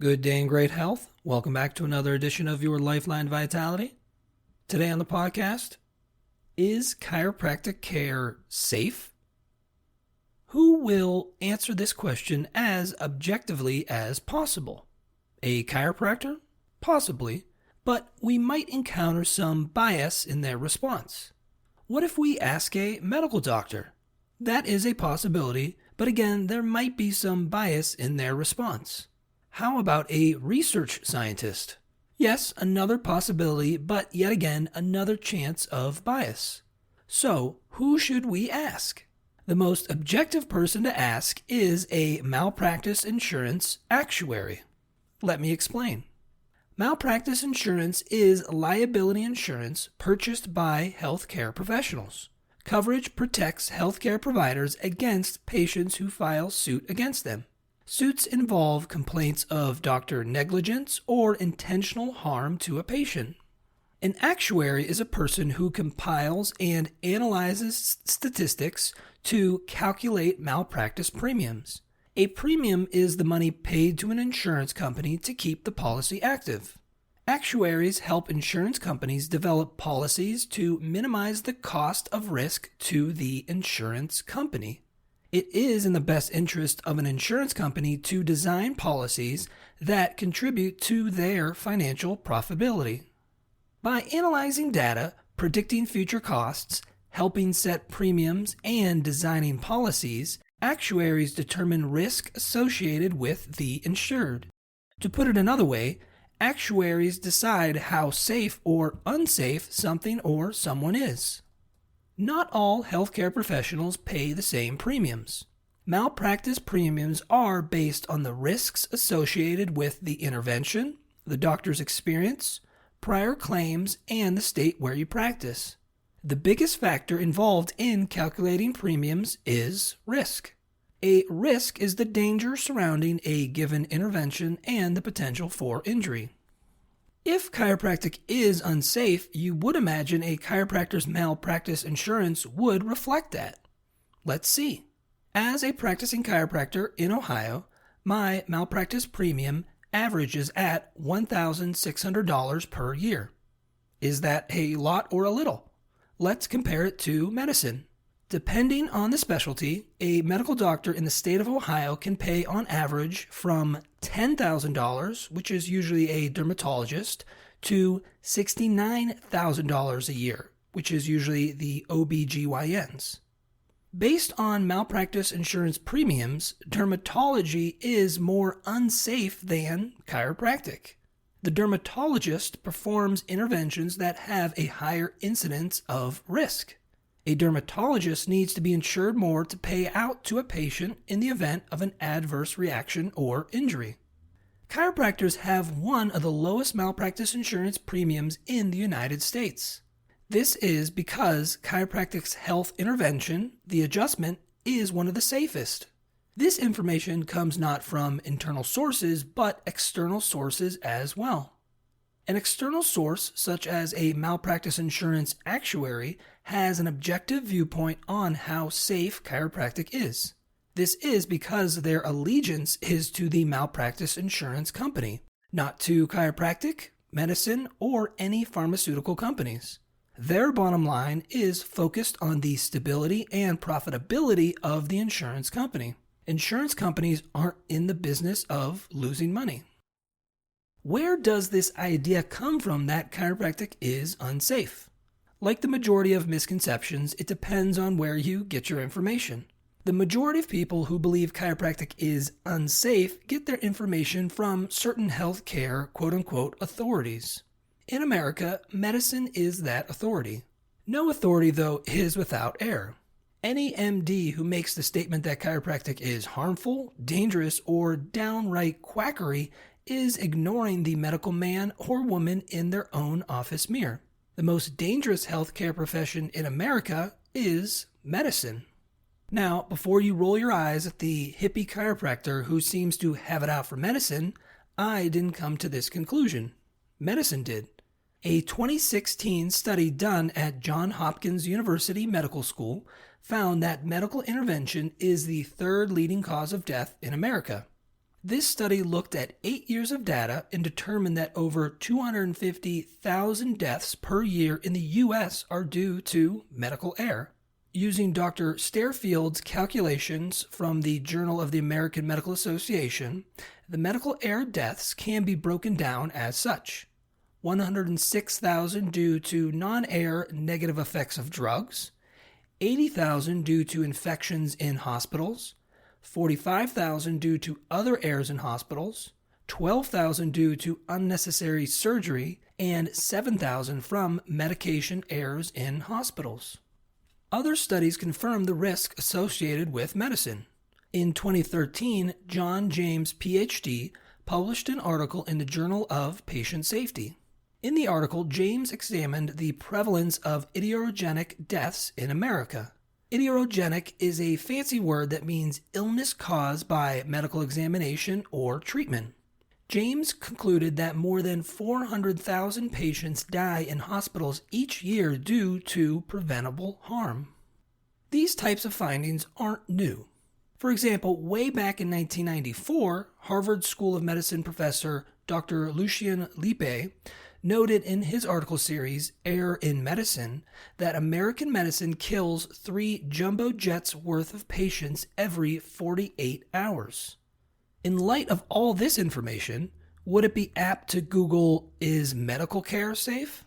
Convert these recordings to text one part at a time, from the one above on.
Good day and great health. Welcome back to another edition of your Lifeline Vitality. Today on the podcast, is chiropractic care safe? Who will answer this question as objectively as possible? A chiropractor? Possibly, but we might encounter some bias in their response. What if we ask a medical doctor? That is a possibility, but again, there might be some bias in their response. How about a research scientist? Yes, another possibility, but yet again, another chance of bias. So, who should we ask? The most objective person to ask is a malpractice insurance actuary. Let me explain. Malpractice insurance is liability insurance purchased by healthcare professionals. Coverage protects healthcare providers against patients who file suit against them. Suits involve complaints of doctor negligence or intentional harm to a patient. An actuary is a person who compiles and analyzes statistics to calculate malpractice premiums. A premium is the money paid to an insurance company to keep the policy active. Actuaries help insurance companies develop policies to minimize the cost of risk to the insurance company. It is in the best interest of an insurance company to design policies that contribute to their financial profitability. By analyzing data, predicting future costs, helping set premiums, and designing policies, actuaries determine risk associated with the insured. To put it another way, actuaries decide how safe or unsafe something or someone is. Not all healthcare professionals pay the same premiums. Malpractice premiums are based on the risks associated with the intervention, the doctor's experience, prior claims, and the state where you practice. The biggest factor involved in calculating premiums is risk. A risk is the danger surrounding a given intervention and the potential for injury. If chiropractic is unsafe, you would imagine a chiropractor's malpractice insurance would reflect that. Let's see. As a practicing chiropractor in Ohio, my malpractice premium averages at $1,600 per year. Is that a lot or a little? Let's compare it to medicine. Depending on the specialty, a medical doctor in the state of Ohio can pay on average from $10,000, which is usually a dermatologist, to $69,000 a year, which is usually the OBGYNs. Based on malpractice insurance premiums, dermatology is more unsafe than chiropractic. The dermatologist performs interventions that have a higher incidence of risk. A dermatologist needs to be insured more to pay out to a patient in the event of an adverse reaction or injury. Chiropractors have one of the lowest malpractice insurance premiums in the United States. This is because chiropractic's health intervention, the adjustment, is one of the safest. This information comes not from internal sources, but external sources as well. An external source, such as a malpractice insurance actuary, has an objective viewpoint on how safe chiropractic is. This is because their allegiance is to the malpractice insurance company, not to chiropractic, medicine, or any pharmaceutical companies. Their bottom line is focused on the stability and profitability of the insurance company. Insurance companies aren't in the business of losing money. Where does this idea come from that chiropractic is unsafe? Like the majority of misconceptions, it depends on where you get your information. The majority of people who believe chiropractic is unsafe get their information from certain healthcare quote-unquote authorities. In America, medicine is that authority. No authority, though, is without error. Any MD who makes the statement that chiropractic is harmful, dangerous, or downright quackery is ignoring the medical man or woman in their own office mirror. The most dangerous healthcare profession in America is medicine. Now, before you roll your eyes at the hippie chiropractor who seems to have it out for medicine, I didn't come to this conclusion. Medicine did. A 2016 study done at Johns Hopkins University Medical School found that medical intervention is the third leading cause of death in America. This study looked at 8 years of data and determined that over 250,000 deaths per year in the U.S. are due to medical error. Using Dr. Stairfield's calculations from the Journal of the American Medical Association, the medical error deaths can be broken down as such: 106,000 due to non-error negative effects of drugs, 80,000 due to infections in hospitals, 45,000 due to other errors in hospitals, 12,000 due to unnecessary surgery, and 7,000 from medication errors in hospitals. Other studies confirm the risk associated with medicine. In 2013, John James, Ph.D., published an article in the Journal of Patient Safety. In the article, James examined the prevalence of idiopathic deaths in America. Idiopathic is a fancy word that means illness caused by medical examination or treatment. James concluded that more than 400,000 patients die in hospitals each year due to preventable harm. These types of findings aren't new. For example, way back in 1994, Harvard School of Medicine professor Dr. Lucien Lippe noted in his article series, Error in Medicine, that American medicine kills 3 jumbo jets worth of patients every 48 hours. In light of all this information, would it be apt to Google, "Is medical care safe?"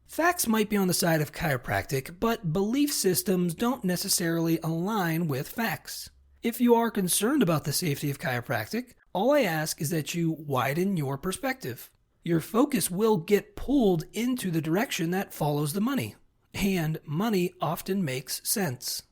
Facts might be on the side of chiropractic, but belief systems don't necessarily align with facts. If you are concerned about the safety of chiropractic, all I ask is that you widen your perspective. Your focus will get pulled into the direction that follows the money, and money often makes sense.